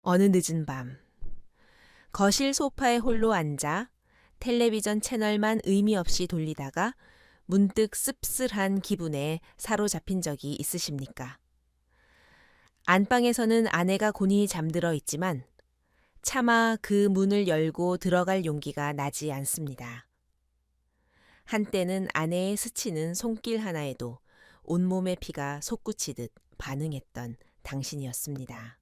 어느 늦은 밤, 거실 소파에 홀로 앉아 텔레비전 채널만 의미 없이 돌리다가 문득 씁쓸한 기분에 사로잡힌 적이 있으십니까? 안방에서는 아내가 곤히 잠들어 있지만 차마 그 문을 열고 들어갈 용기가 나지 않습니다. 한때는 아내의 스치는 손길 하나에도 온몸의 피가 솟구치듯 반응했던 당신이었습니다.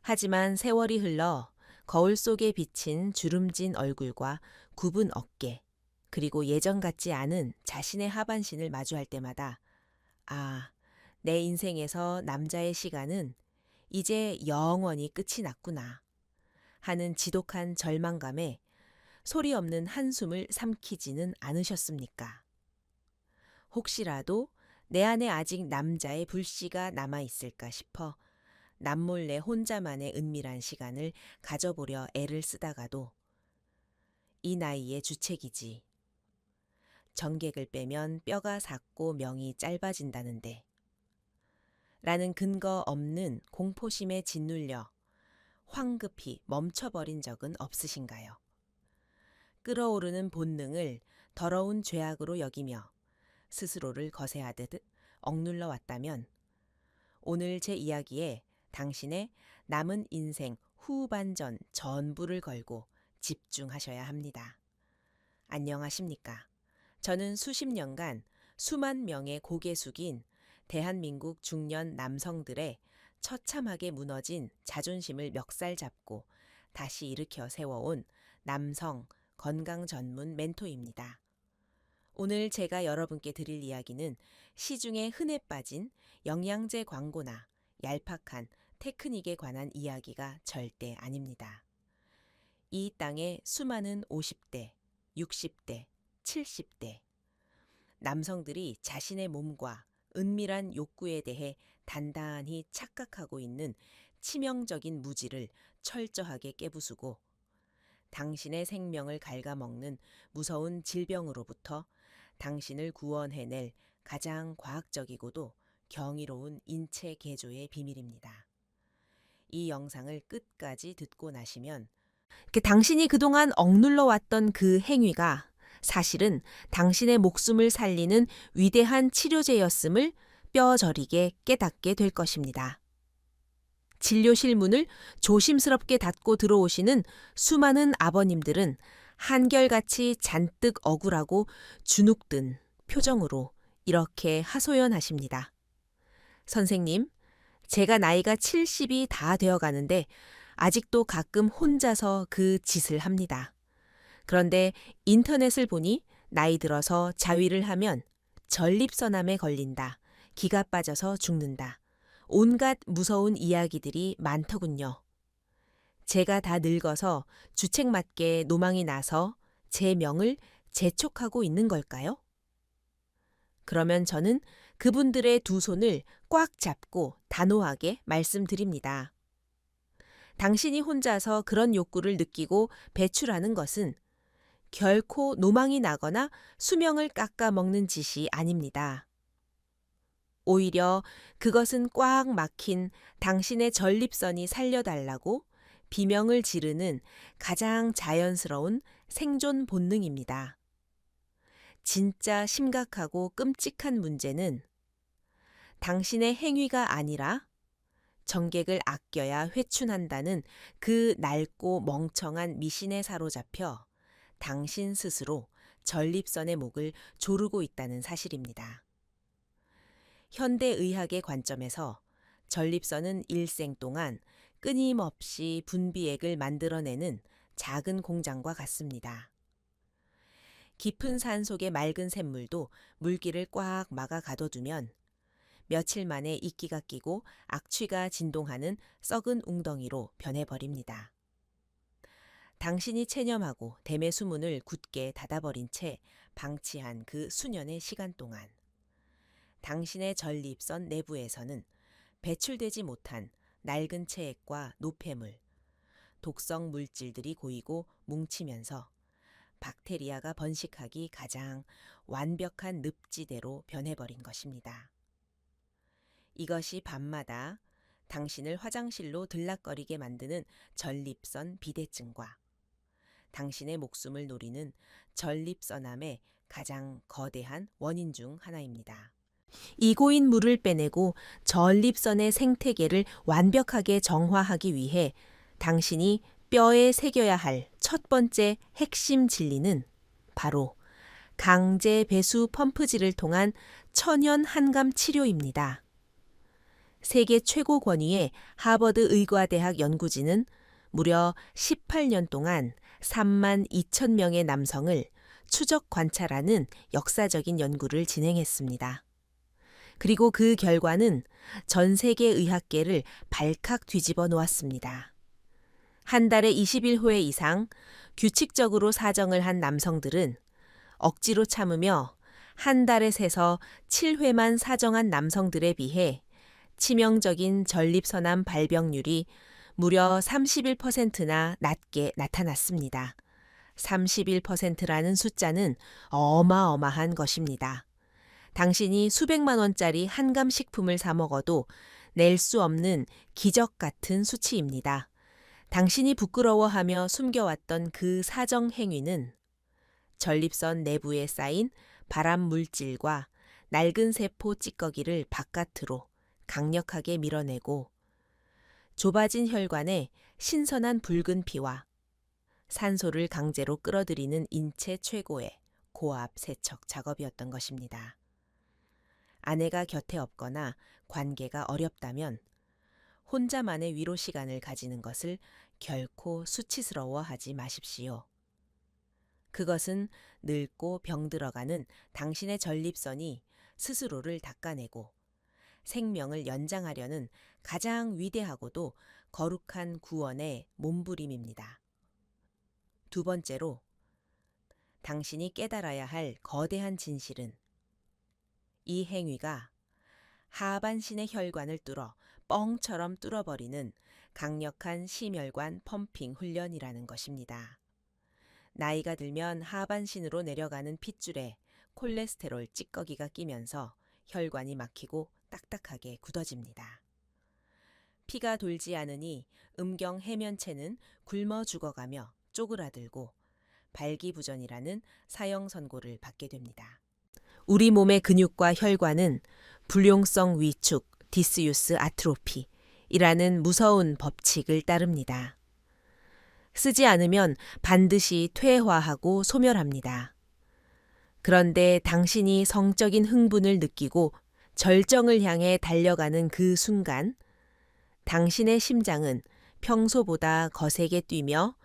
하지만 세월이 흘러 거울 속에 비친 주름진 얼굴과 굽은 어깨, 그리고 예전 같지 않은 자신의 하반신을 마주할 때마다 아, 내 인생에서 남자의 시간은 이제 영원히 끝이 났구나 하는 지독한 절망감에 소리 없는 한숨을 삼키지는 않으셨습니까? 혹시라도 내 안에 아직 남자의 불씨가 남아있을까 싶어 남몰래 혼자만의 은밀한 시간을 가져보려 애를 쓰다가도 이 나이에 주책이지. 정객을 빼면 뼈가 삭고 명이 짧아진다는데 라는 근거 없는 공포심에 짓눌려 황급히 멈춰버린 적은 없으신가요? 끓어오르는 본능을 더러운 죄악으로 여기며 스스로를 거세하듯 억눌러 왔다면 오늘 제 이야기에 당신의 남은 인생 후반전 전부를 걸고 집중하셔야 합니다. 안녕하십니까? 저는 수십 년간 수만 명의 고개 숙인 대한민국 중년 남성들의 처참하게 무너진 자존심을 멱살 잡고 다시 일으켜 세워온 남성 건강 전문 멘토입니다. 오늘 제가 여러분께 드릴 이야기는 시중에 흔해 빠진 영양제 광고나 얄팍한 테크닉에 관한 이야기가 절대 아닙니다. 이 땅의 수많은 50대, 60대, 70대 남성들이 자신의 몸과 은밀한 욕구에 대해 단단히 착각하고 있는 치명적인 무지를 철저하게 깨부수고 당신의 생명을 갉아먹는 무서운 질병으로부터 당신을 구원해낼 가장 과학적이고도 경이로운 인체 개조의 비밀입니다. 이 영상을 끝까지 듣고 나시면 당신이 그동안 억눌러 왔던 그 행위가 사실은 당신의 목숨을 살리는 위대한 치료제였음을 뼈저리게 깨닫게 될 것입니다. 진료실 문을 조심스럽게 닫고 들어오시는 수많은 아버님들은 한결같이 잔뜩 억울하고 주눅든 표정으로 이렇게 하소연하십니다. 선생님, 제가 나이가 70이 다 되어 가는데 아직도 가끔 혼자서 그 짓을 합니다. 그런데 인터넷을 보니 나이 들어서 자위를 하면 전립선암에 걸린다, 기가 빠져서 죽는다, 온갖 무서운 이야기들이 많더군요. 제가 다 늙어서 주책맞게 노망이 나서 제 명을 재촉하고 있는 걸까요? 그러면 저는 그분들의 두 손을 꽉 잡고 단호하게 말씀드립니다. 당신이 혼자서 그런 욕구를 느끼고 배출하는 것은 결코 노망이 나거나 수명을 깎아먹는 짓이 아닙니다. 오히려 그것은 꽉 막힌 당신의 전립선이 살려달라고 비명을 지르는 가장 자연스러운 생존 본능입니다. 진짜 심각하고 끔찍한 문제는 당신의 행위가 아니라 정객을 아껴야 회춘한다는 그 낡고 멍청한 미신에 사로잡혀 당신 스스로 전립선의 목을 조르고 있다는 사실입니다. 현대의학의 관점에서 전립선은 일생 동안 끊임없이 분비액을 만들어내는 작은 공장과 같습니다. 깊은 산 속의 맑은 샘물도 물기를 꽉 막아 가둬두면 며칠 만에 이끼가 끼고 악취가 진동하는 썩은 웅덩이로 변해버립니다. 당신이 체념하고 댐의 수문을 굳게 닫아버린 채 방치한 그 수년의 시간 동안 당신의 전립선 내부에서는 배출되지 못한 낡은 체액과 노폐물, 독성 물질들이 고이고 뭉치면서 박테리아가 번식하기 가장 완벽한 늪지대로 변해버린 것입니다. 이것이 밤마다 당신을 화장실로 들락거리게 만드는 전립선 비대증과 당신의 목숨을 노리는 전립선암의 가장 거대한 원인 중 하나입니다. 이 고인 물을 빼내고 전립선의 생태계를 완벽하게 정화하기 위해 당신이 뼈에 새겨야 할 첫 번째 핵심 진리는 바로 강제 배수 펌프질을 통한 천연 한감 치료입니다. 세계 최고 권위의 하버드 의과대학 연구진은 무려 18년 동안 3만 2천 명의 남성을 추적 관찰하는 역사적인 연구를 진행했습니다. 그리고 그 결과는 전 세계 의학계를 발칵 뒤집어 놓았습니다. 한 달에 21회 이상 규칙적으로 사정을 한 남성들은 억지로 참으며 한 달에 세서 7회만 사정한 남성들에 비해 치명적인 전립선암 발병률이 무려 31%나 낮게 나타났습니다. 31%라는 숫자는 어마어마한 것입니다. 당신이 수백만 원짜리 한감 식품을 사 먹어도 낼 수 없는 기적 같은 수치입니다. 당신이 부끄러워하며 숨겨왔던 그 사정 행위는 전립선 내부에 쌓인 발암 물질과 낡은 세포 찌꺼기를 바깥으로 강력하게 밀어내고 좁아진 혈관에 신선한 붉은 피와 산소를 강제로 끌어들이는 인체 최고의 고압 세척 작업이었던 것입니다. 아내가 곁에 없거나 관계가 어렵다면 혼자만의 위로 시간을 가지는 것을 결코 수치스러워하지 마십시오. 그것은 늙고 병들어가는 당신의 전립선이 스스로를 닦아내고 생명을 연장하려는 가장 위대하고도 거룩한 구원의 몸부림입니다. 두 번째로, 당신이 깨달아야 할 거대한 진실은 이 행위가 하반신의 혈관을 뚫어 뻥처럼 뚫어버리는 강력한 심혈관 펌핑 훈련이라는 것입니다. 나이가 들면 하반신으로 내려가는 핏줄에 콜레스테롤 찌꺼기가 끼면서 혈관이 막히고 딱딱하게 굳어집니다. 피가 돌지 않으니 음경 해면체는 굶어 죽어가며 쪼그라들고 발기부전이라는 사형 선고를 받게 됩니다. 우리 몸의 근육과 혈관은 불용성 위축, 디스유스 아트로피이라는 무서운 법칙을 따릅니다. 쓰지 않으면 반드시 퇴화하고 소멸합니다. 그런데 당신이 성적인 흥분을 느끼고 절정을 향해 달려가는 그 순간, 당신의 심장은 평소보다 거세게 뛰며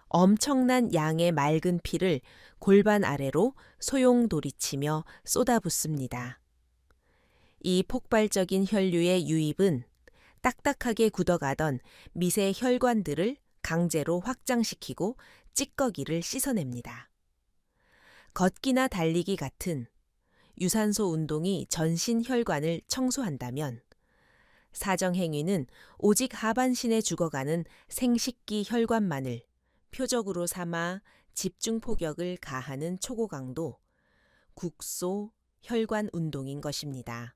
엄청난 양의 맑은 피를 골반 아래로 소용돌이치며 쏟아붓습니다. 이 폭발적인 혈류의 유입은 딱딱하게 굳어가던 미세 혈관들을 강제로 확장시키고 찌꺼기를 씻어냅니다. 걷기나 달리기 같은 유산소 운동이 전신 혈관을 청소한다면 사정행위는 오직 하반신에 죽어가는 생식기 혈관만을 표적으로 삼아 집중 포격을 가하는 초고강도 국소 혈관 운동인 것입니다.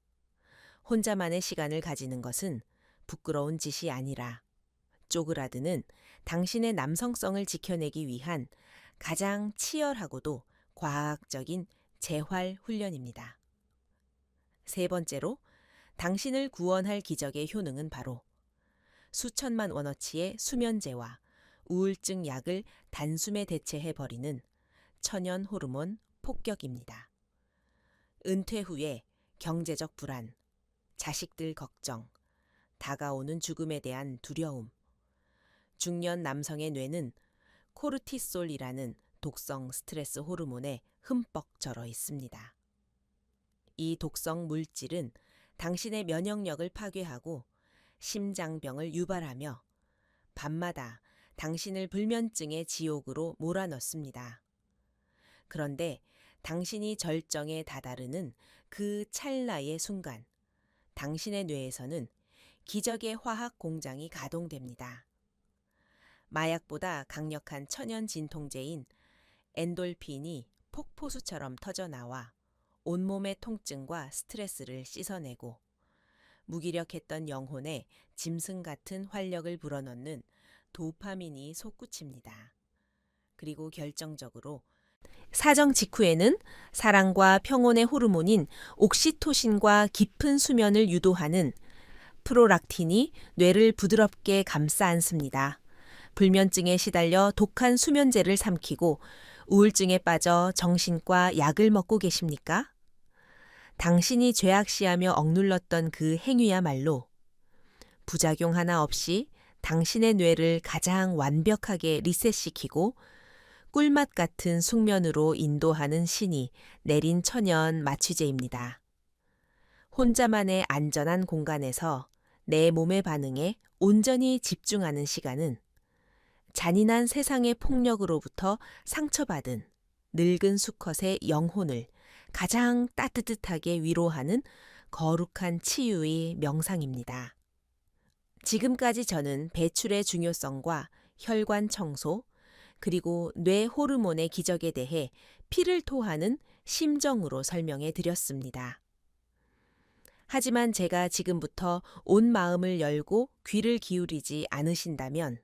혼자만의 시간을 가지는 것은 부끄러운 짓이 아니라 쪼그라드는 당신의 남성성을 지켜내기 위한 가장 치열하고도 과학적인 재활 훈련입니다. 세 번째로, 당신을 구원할 기적의 효능은 바로 수천만 원어치의 수면제와 우울증 약을 단숨에 대체해버리는 천연 호르몬 폭격입니다. 은퇴 후에 경제적 불안, 자식들 걱정, 다가오는 죽음에 대한 두려움, 중년 남성의 뇌는 코르티솔이라는 독성 스트레스 호르몬에 흠뻑 절어 있습니다. 이 독성 물질은 당신의 면역력을 파괴하고 심장병을 유발하며 밤마다 당신을 불면증의 지옥으로 몰아넣습니다. 그런데 당신이 절정에 다다르는 그 찰나의 순간, 당신의 뇌에서는 기적의 화학 공장이 가동됩니다. 마약보다 강력한 천연 진통제인 엔돌핀이 폭포수처럼 터져나와 온몸의 통증과 스트레스를 씻어내고 무기력했던 영혼에 짐승 같은 활력을 불어넣는 도파민이 솟구칩니다. 그리고 결정적으로 사정 직후에는 사랑과 평온의 호르몬인 옥시토신과 깊은 수면을 유도하는 프로락틴이 뇌를 부드럽게 감싸 안습니다. 불면증에 시달려 독한 수면제를 삼키고 우울증에 빠져 정신과 약을 먹고 계십니까? 당신이 죄악시하며 억눌렀던 그 행위야말로 부작용 하나 없이 당신의 뇌를 가장 완벽하게 리셋시키고 꿀맛 같은 숙면으로 인도하는 신이 내린 천연 마취제입니다. 혼자만의 안전한 공간에서 내 몸의 반응에 온전히 집중하는 시간은 잔인한 세상의 폭력으로부터 상처받은 늙은 수컷의 영혼을 가장 따뜻하게 위로하는 거룩한 치유의 명상입니다. 지금까지 저는 배출의 중요성과 혈관 청소, 그리고 뇌 호르몬의 기적에 대해 피를 토하는 심정으로 설명해 드렸습니다. 하지만 제가 지금부터 온 마음을 열고 귀를 기울이지 않으신다면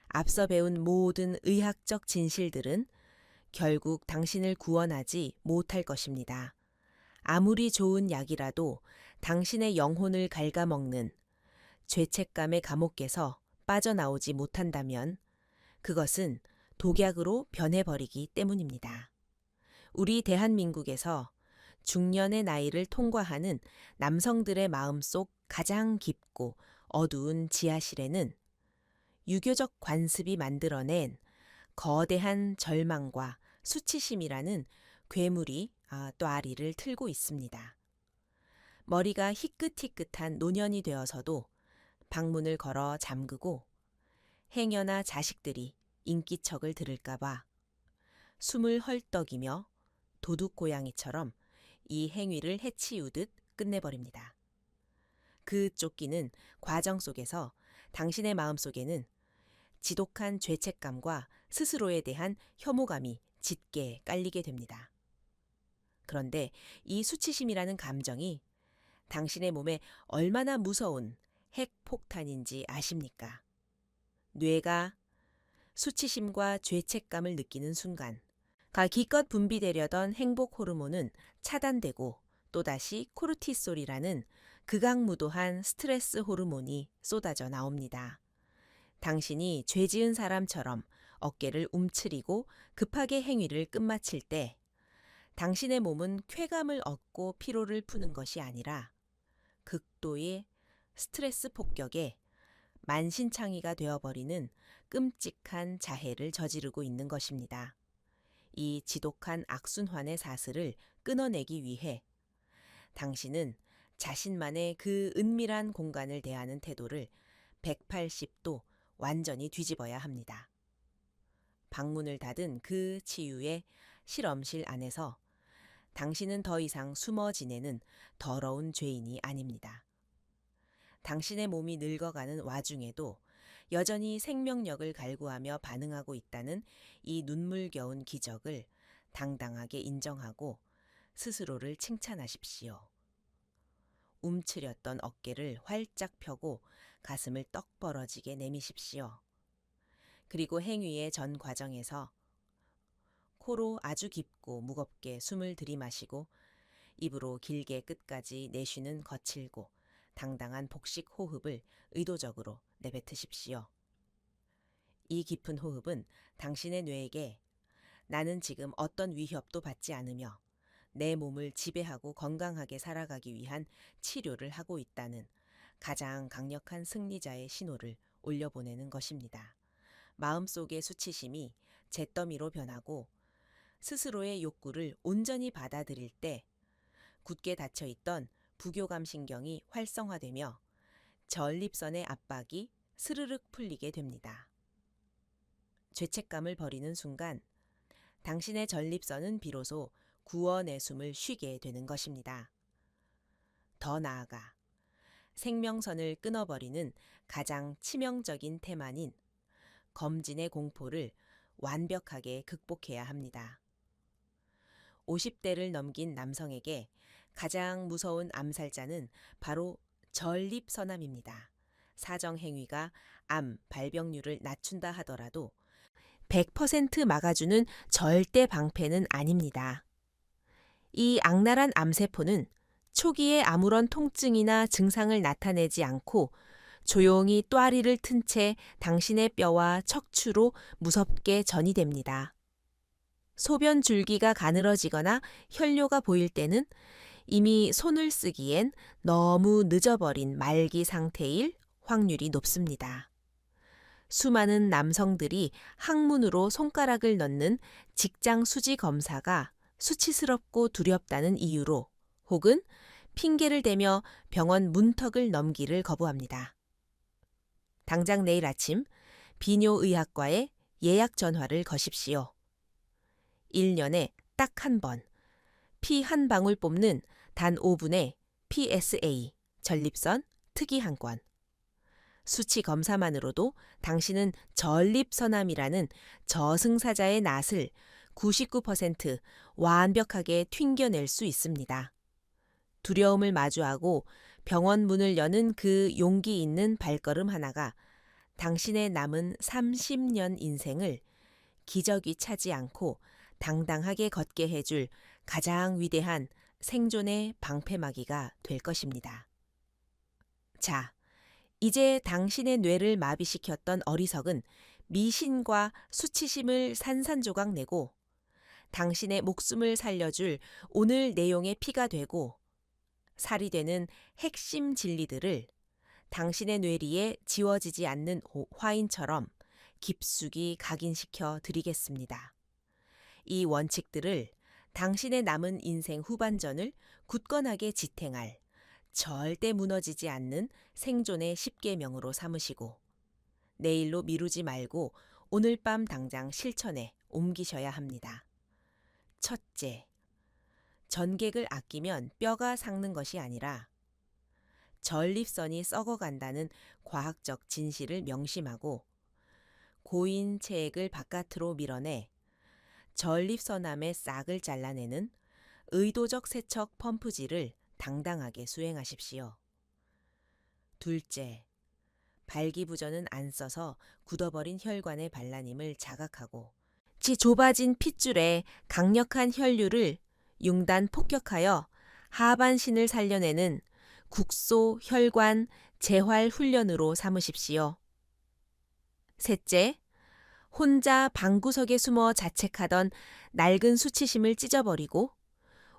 앞서 배운 모든 의학적 진실들은 결국 당신을 구원하지 못할 것입니다. 아무리 좋은 약이라도 당신의 영혼을 갉아먹는 죄책감의 감옥에서 빠져나오지 못한다면 그것은 독약으로 변해버리기 때문입니다. 우리 대한민국에서 중년의 나이를 통과하는 남성들의 마음속 가장 깊고 어두운 지하실에는 유교적 관습이 만들어낸 거대한 절망과 수치심이라는 괴물이 똬아리를 틀고 있습니다. 머리가 희끗희끗한 노년이 되어서도 방문을 걸어 잠그고 행여나 자식들이 인기척을 들을까봐 숨을 헐떡이며 도둑고양이처럼 이 행위를 해치우듯 끝내버립니다. 그 쫓기는 과정 속에서 당신의 마음속에는 지독한 죄책감과 스스로에 대한 혐오감이 짙게 깔리게 됩니다. 그런데 이 수치심이라는 감정이 당신의 몸에 얼마나 무서운 핵폭탄인지 아십니까? 뇌가 수치심과 죄책감을 느끼는 순간 기껏 분비되려던 행복 호르몬은 차단되고 또다시 코르티솔이라는 극악무도한 스트레스 호르몬이 쏟아져 나옵니다. 당신이 죄 지은 사람처럼 어깨를 움츠리고 급하게 행위를 끝마칠 때 당신의 몸은 쾌감을 얻고 피로를 푸는 것이 아니라 극도의 스트레스 폭격에 만신창이가 되어버리는 끔찍한 자해를 저지르고 있는 것입니다. 이 지독한 악순환의 사슬을 끊어내기 위해 당신은 자신만의 그 은밀한 공간을 대하는 태도를 180도 완전히 뒤집어야 합니다. 방문을 닫은 그 치유의 실험실 안에서 당신은 더 이상 숨어 지내는 더러운 죄인이 아닙니다. 당신의 몸이 늙어가는 와중에도 여전히 생명력을 갈구하며 반응하고 있다는 이 눈물겨운 기적을 당당하게 인정하고 스스로를 칭찬하십시오. 움츠렸던 어깨를 활짝 펴고 가슴을 떡 벌어지게 내미십시오. 그리고 행위의 전 과정에서 코로 아주 깊고 무겁게 숨을 들이마시고 입으로 길게 끝까지 내쉬는 거칠고 당당한 복식 호흡을 의도적으로 내뱉으십시오. 이 깊은 호흡은 당신의 뇌에게 나는 지금 어떤 위협도 받지 않으며 내 몸을 지배하고 건강하게 살아가기 위한 치료를 하고 있다는 가장 강력한 승리자의 신호를 올려보내는 것입니다. 마음속의 수치심이 잿더미로 변하고 스스로의 욕구를 온전히 받아들일 때 굳게 닫혀있던 부교감 신경이 활성화되며 전립선의 압박이 스르륵 풀리게 됩니다. 죄책감을 버리는 순간 당신의 전립선은 비로소 구원의 숨을 쉬게 되는 것입니다. 더 나아가 생명선을 끊어버리는 가장 치명적인 태만인 검진의 공포를 완벽하게 극복해야 합니다. 50대를 넘긴 남성에게 가장 무서운 암살자는 바로 전립선암입니다. 사정행위가 암 발병률을 낮춘다 하더라도 100% 막아주는 절대 방패는 아닙니다. 이 악랄한 암세포는 초기에 아무런 통증이나 증상을 나타내지 않고 조용히 또아리를 튼 채 당신의 뼈와 척추로 무섭게 전이됩니다. 소변 줄기가 가늘어지거나 혈뇨가 보일 때는 이미 손을 쓰기엔 너무 늦어버린 말기 상태일 확률이 높습니다. 수많은 남성들이 항문으로 손가락을 넣는 직장 수지 검사가 수치스럽고 두렵다는 이유로 혹은 핑계를 대며 병원 문턱을 넘기를 거부합니다. 당장 내일 아침 비뇨의학과에 예약 전화를 거십시오. 1년에 딱 한 번, 피 한 방울 뽑는 단 5분의 PSA, 전립선 특이 한 건. 수치 검사만으로도 당신은 전립선암이라는 저승사자의 낫을 99% 완벽하게 튕겨낼 수 있습니다. 두려움을 마주하고 병원 문을 여는 그 용기 있는 발걸음 하나가 당신의 남은 30년 인생을 기저귀 차지 않고 당당하게 걷게 해줄 가장 위대한 생존의 방패막이가 될 것입니다. 자, 이제 당신의 뇌를 마비시켰던 어리석은 미신과 수치심을 산산조각 내고 당신의 목숨을 살려줄 오늘 내용의 피가 되고 살이 되는 핵심 진리들을 당신의 뇌리에 지워지지 않는 화인처럼 깊숙이 각인시켜 드리겠습니다. 이 원칙들을 당신의 남은 인생 후반전을 굳건하게 지탱할 절대 무너지지 않는 생존의 10계명으로 삼으시고 내일로 미루지 말고 오늘 밤 당장 실천에 옮기셔야 합니다. 첫째, 전객을 아끼면 뼈가 삭는 것이 아니라 전립선이 썩어간다는 과학적 진실을 명심하고 고인 체액을 바깥으로 밀어내 전립선암의 싹을 잘라내는 의도적 세척 펌프질을 당당하게 수행하십시오. 둘째, 발기부전은 안 써서 굳어버린 혈관의 반란임을 자각하고 좁아진 핏줄에 강력한 혈류를 융단 폭격하여 하반신을 살려내는 국소 혈관 재활 훈련으로 삼으십시오. 셋째, 혼자 방구석에 숨어 자책하던 낡은 수치심을 찢어버리고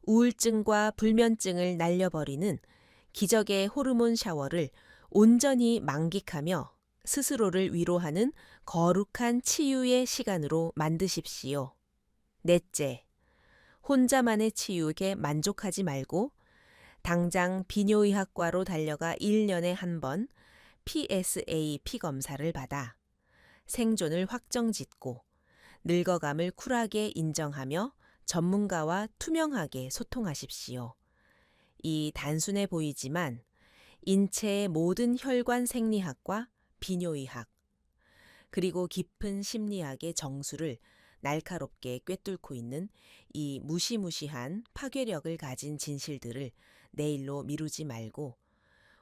우울증과 불면증을 날려버리는 기적의 호르몬 샤워를 온전히 만끽하며 스스로를 위로하는 거룩한 치유의 시간으로 만드십시오. 넷째, 혼자만의 치유에 만족하지 말고 당장 비뇨의학과로 달려가 1년에 한 번 PSA 피검사를 받아 생존을 확정짓고 늙어감을 쿨하게 인정하며 전문가와 투명하게 소통하십시오. 이 단순해 보이지만 인체의 모든 혈관 생리학과 비뇨의학, 그리고 깊은 심리학의 정수를 날카롭게 꿰뚫고 있는 이 무시무시한 파괴력을 가진 진실들을 내일로 미루지 말고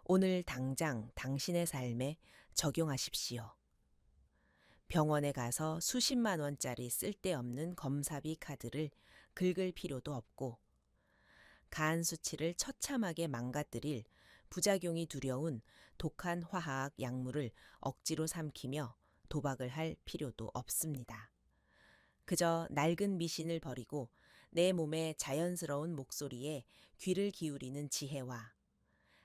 오늘 당장 당신의 삶에 적용하십시오. 병원에 가서 수십만 원짜리 쓸데없는 검사비 카드를 긁을 필요도 없고 간 수치를 처참하게 망가뜨릴 부작용이 두려운 독한 화학 약물을 억지로 삼키며 도박을 할 필요도 없습니다. 그저 낡은 미신을 버리고 내 몸의 자연스러운 목소리에 귀를 기울이는 지혜와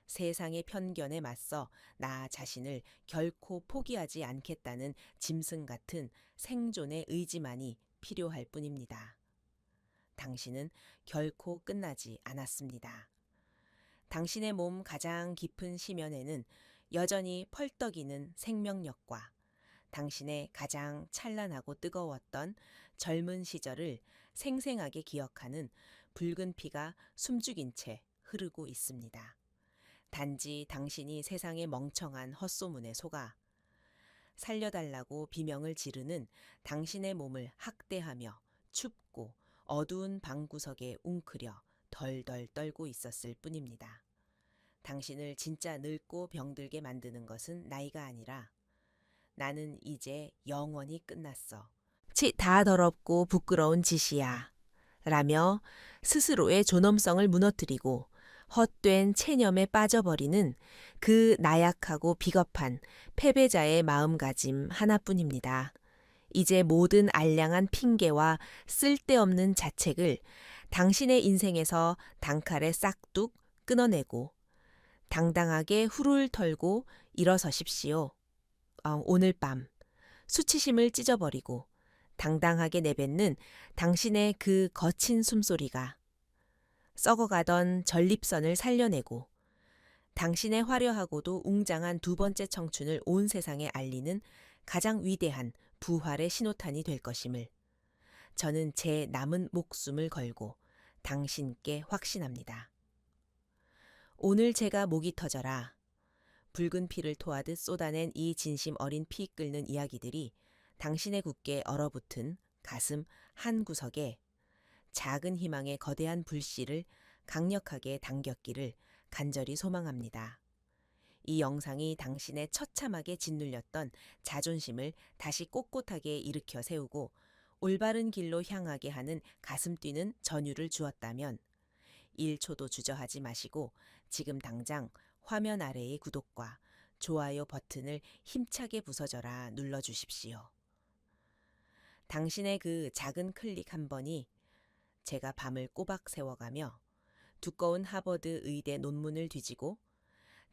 세상의 편견에 맞서 나 자신을 결코 포기하지 않겠다는 짐승 같은 생존의 의지만이 필요할 뿐입니다. 당신은 결코 끝나지 않았습니다. 당신의 몸 가장 깊은 심연에는 여전히 펄떡이는 생명력과 당신의 가장 찬란하고 뜨거웠던 젊은 시절을 생생하게 기억하는 붉은 피가 숨죽인 채 흐르고 있습니다. 단지 당신이 세상의 멍청한 헛소문에 속아 살려달라고 비명을 지르는 당신의 몸을 학대하며 춥고 어두운 방구석에 웅크려 덜덜 떨고 있었을 뿐입니다. 당신을 진짜 늙고 병들게 만드는 것은 나이가 아니라 나는 이제 영원히 끝났어. 다 더럽고 부끄러운 짓이야. 라며 스스로의 존엄성을 무너뜨리고 헛된 체념에 빠져버리는 그 나약하고 비겁한 패배자의 마음가짐 하나뿐입니다. 이제 모든 알량한 핑계와 쓸데없는 자책을 당신의 인생에서 단칼에 싹둑 끊어내고 당당하게 후를 털고 일어서십시오. 오늘 밤 수치심을 찢어버리고 당당하게 내뱉는 당신의 그 거친 숨소리가 썩어가던 전립선을 살려내고 당신의 화려하고도 웅장한 두 번째 청춘을 온 세상에 알리는 가장 위대한 부활의 신호탄이 될 것임을 저는 제 남은 목숨을 걸고 당신께 확신합니다. 오늘 제가 목이 터져라 붉은 피를 토하듯 쏟아낸 이 진심 어린 피 끓는 이야기들이 당신의 굳게 얼어붙은 가슴 한 구석에 작은 희망의 거대한 불씨를 강력하게 당겼기를 간절히 소망합니다. 이 영상이 당신의 처참하게 짓눌렸던 자존심을 다시 꼿꼿하게 일으켜 세우고 올바른 길로 향하게 하는 가슴 뛰는 전율을 주었다면 1초도 주저하지 마시고 지금 당장 화면 아래의 구독과 좋아요 버튼을 힘차게 부서져라 눌러주십시오. 당신의 그 작은 클릭 한 번이 제가 밤을 꼬박 세워가며 두꺼운 하버드 의대 논문을 뒤지고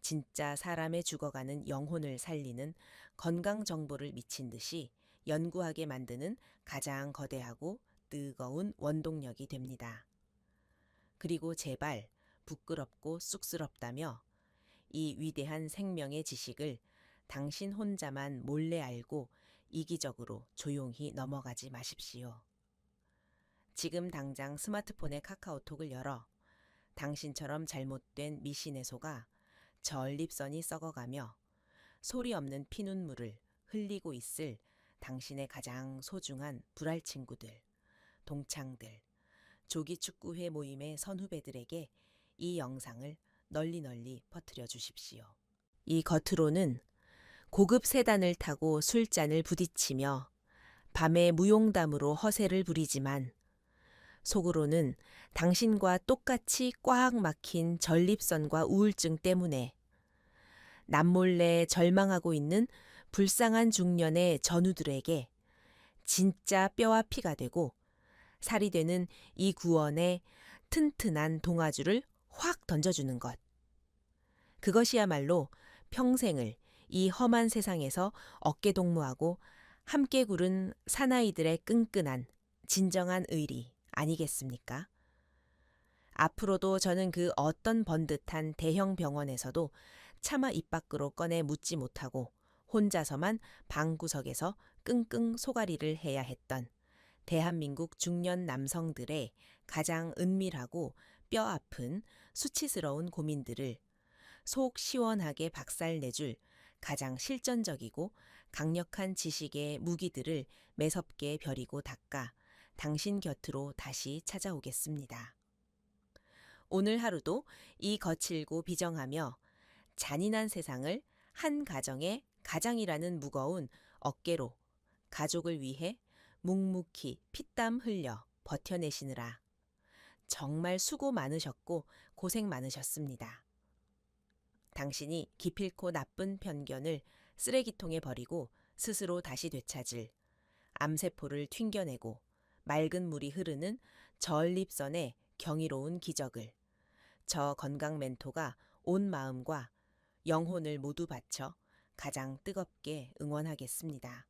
진짜 사람의 죽어가는 영혼을 살리는 건강 정보를 미친 듯이 연구하게 만드는 가장 거대하고 뜨거운 원동력이 됩니다. 그리고 제발 부끄럽고 쑥스럽다며 이 위대한 생명의 지식을 당신 혼자만 몰래 알고 이기적으로 조용히 넘어가지 마십시오. 지금 당장 스마트폰의 카카오톡을 열어 당신처럼 잘못된 미신의 소가 전립선이 썩어가며 소리 없는 피눈물을 흘리고 있을 당신의 가장 소중한 불알 친구들, 동창들, 조기축구회 모임의 선후배들에게 이 영상을 널리 퍼뜨려 주십시오. 이 겉으로는 고급 세단을 타고 술잔을 부딪히며 밤에 무용담으로 허세를 부리지만 속으로는 당신과 똑같이 꽉 막힌 전립선과 우울증 때문에 남몰래 절망하고 있는 불쌍한 중년의 전우들에게 진짜 뼈와 피가 되고 살이 되는 이 구원의 튼튼한 동아줄을 확 던져주는 것. 그것이야말로 평생을 이 험한 세상에서 어깨동무하고 함께 구른 사나이들의 끈끈한 진정한 의리 아니겠습니까? 앞으로도 저는 그 어떤 번듯한 대형 병원에서도 차마 입 밖으로 꺼내 묻지 못하고 혼자서만 방구석에서 끙끙 소가리를 해야 했던 대한민국 중년 남성들의 가장 은밀하고 뼈아픈 수치스러운 고민들을 속 시원하게 박살내줄 가장 실전적이고 강력한 지식의 무기들을 매섭게 벼리고 닦아 당신 곁으로 다시 찾아오겠습니다. 오늘 하루도 이 거칠고 비정하며 잔인한 세상을 한 가정의 가장이라는 무거운 어깨로 가족을 위해 묵묵히 피땀 흘려 버텨내시느라 정말 수고 많으셨고 고생 많으셨습니다. 당신이 기필코 나쁜 편견을 쓰레기통에 버리고 스스로 다시 되찾을 암세포를 튕겨내고 맑은 물이 흐르는 전립선의 경이로운 기적을 저 건강 멘토가 온 마음과 영혼을 모두 바쳐 가장 뜨겁게 응원하겠습니다.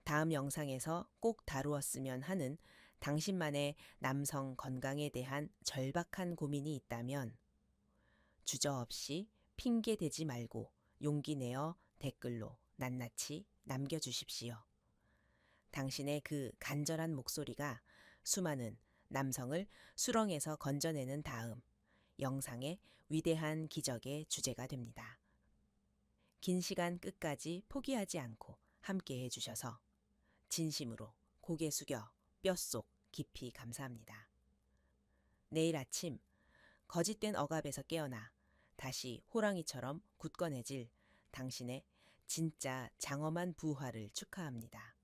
다음 영상에서 꼭 다루었으면 하는 당신만의 남성 건강에 대한 절박한 고민이 있다면 주저없이 핑계 대지 말고 용기 내어 댓글로 낱낱이 남겨주십시오. 당신의 그 간절한 목소리가 수많은 남성을 수렁에서 건져내는 다음 영상의 위대한 기적의 주제가 됩니다. 긴 시간 끝까지 포기하지 않고 함께 해주셔서 진심으로 고개 숙여 뼛속 깊이 감사합니다. 내일 아침 거짓된 억압에서 깨어나 다시 호랑이처럼 굳건해질 당신의 진짜 장엄한 부활을 축하합니다.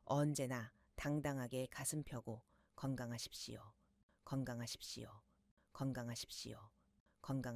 언제나 당당하게 가슴 펴고 건강하십시오. 건강하십시오. 건강하십시오. 건강